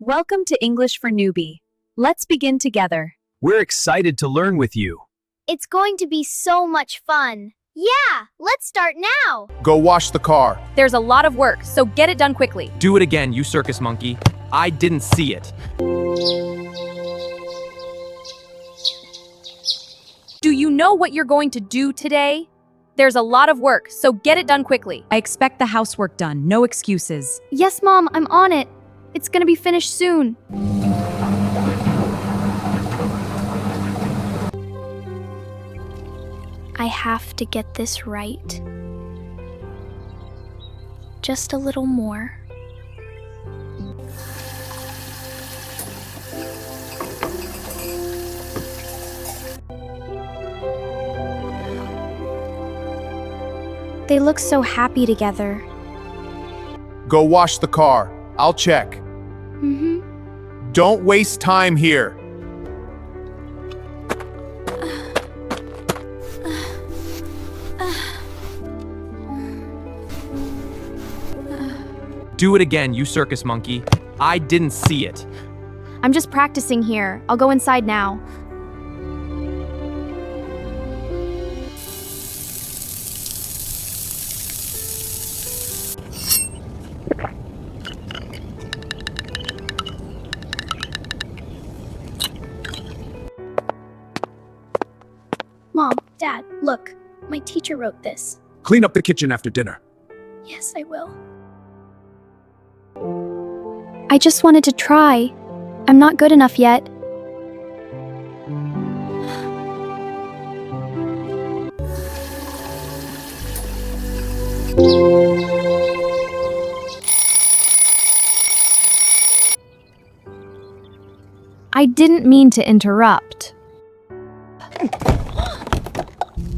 Welcome to English for Newbie. Let's begin together. We're excited to learn with you. It's going to be so much fun. Yeah, let's start now. Go wash the car. There's a lot of work, so get it done quickly. Do it again, you circus monkey. I didn't see it. Do you know what you're going to do today? There's a lot of work, so get it done quickly. I expect the housework done, no excuses. Yes, Mom, I'm on it. It's gonna be finished soon. I have to get this right. Just a little more. They look so happy together. Go wash the car. I'll check. Don't waste time here. Do it again, you circus monkey. I didn't see it. I'm just practicing here. I'll go inside now. Mom, Dad, look. My teacher wrote this. Clean up the kitchen after dinner. Yes, I will. I just wanted to try. I'm not good enough yet. I didn't mean to interrupt.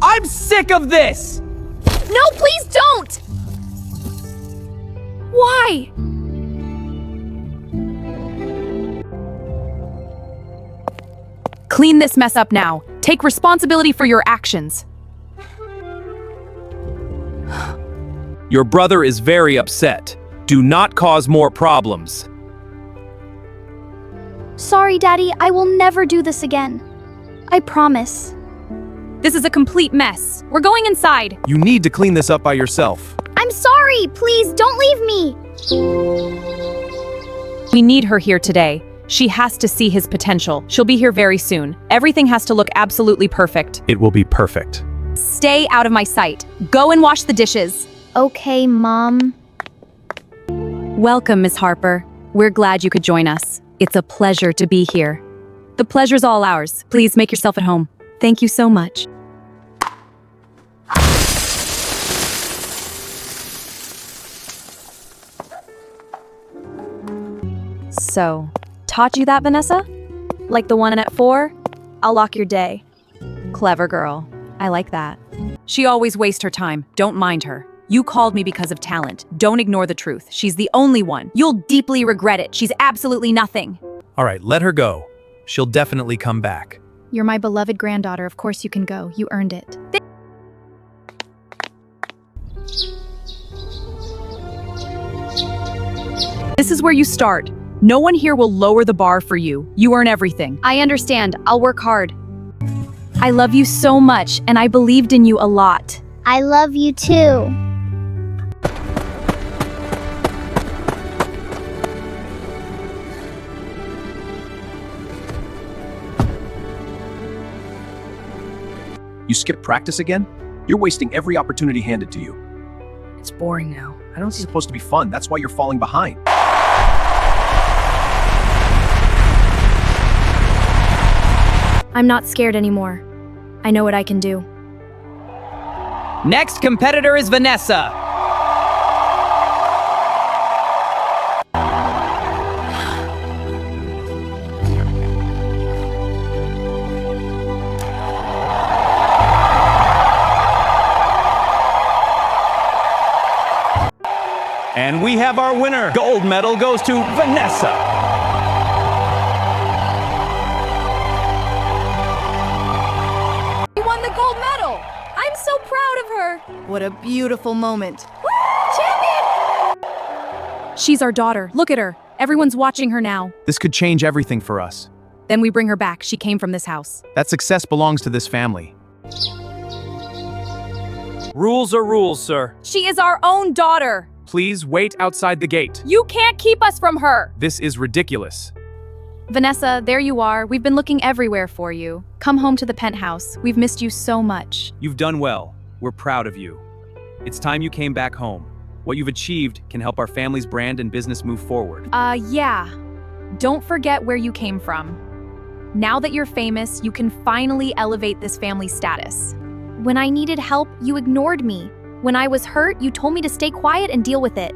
I'm sick of this! No, please don't! Why? Clean this mess up now. Take responsibility for your actions. Your brother is very upset. Do not cause more problems. Sorry, Daddy, I will never do this again. I promise. This is a complete mess. We're going inside. You need to clean this up by yourself. I'm sorry, please don't leave me. We need her here today. She has to see his potential. She'll be here very soon. Everything has to look absolutely perfect. It will be perfect. Stay out of my sight. Go and wash the dishes. Okay, Mom. Welcome, Miss Harper. We're glad you could join us. It's a pleasure to be here. The pleasure's all ours. Please make yourself at home. Thank you so much. So, taught you that, Vanessa? Like the one at 4? I'll lock your day. Clever girl. I like that. She always wastes her time. Don't mind her. You called me because of talent. Don't ignore the truth. She's the only one. You'll deeply regret it. She's absolutely nothing. All right, let her go. She'll definitely come back. You're my beloved granddaughter. Of course you can go. You earned it. This is where you start. No one here will lower the bar for you. You earn everything. I understand. I'll work hard. I love you so much, and I believed in you a lot. I love you too. You skipped practice again? You're wasting every opportunity handed to you. It's boring now. I don't see it's supposed to be fun. That's why you're falling behind. I'm not scared anymore. I know what I can do. Next competitor is Vanessa. And we have our winner. Gold medal goes to Vanessa. What a beautiful moment. She's our daughter. Look at her. Everyone's watching her now. This could change everything for us. Then we bring her back. She came from this house. That success belongs to this family. Rules are rules, sir. She is our own daughter. Please wait outside the gate. You can't keep us from her. This is ridiculous. Vanessa, there you are. We've been looking everywhere for you. Come home to the penthouse. We've missed you so much. You've done well. We're proud of you. It's time you came back home. What you've achieved can help our family's brand and business move forward. Yeah. Don't forget where you came from. Now that you're famous, you can finally elevate this family's status. When I needed help, you ignored me. When I was hurt, you told me to stay quiet and deal with it.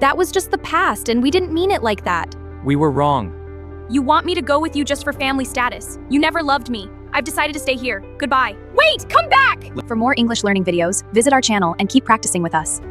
That was just the past, and we didn't mean it like that. We were wrong. You want me to go with you just for family status. You never loved me. I've decided to stay here. Goodbye. Wait, come back! For more English learning videos, visit our channel and keep practicing with us.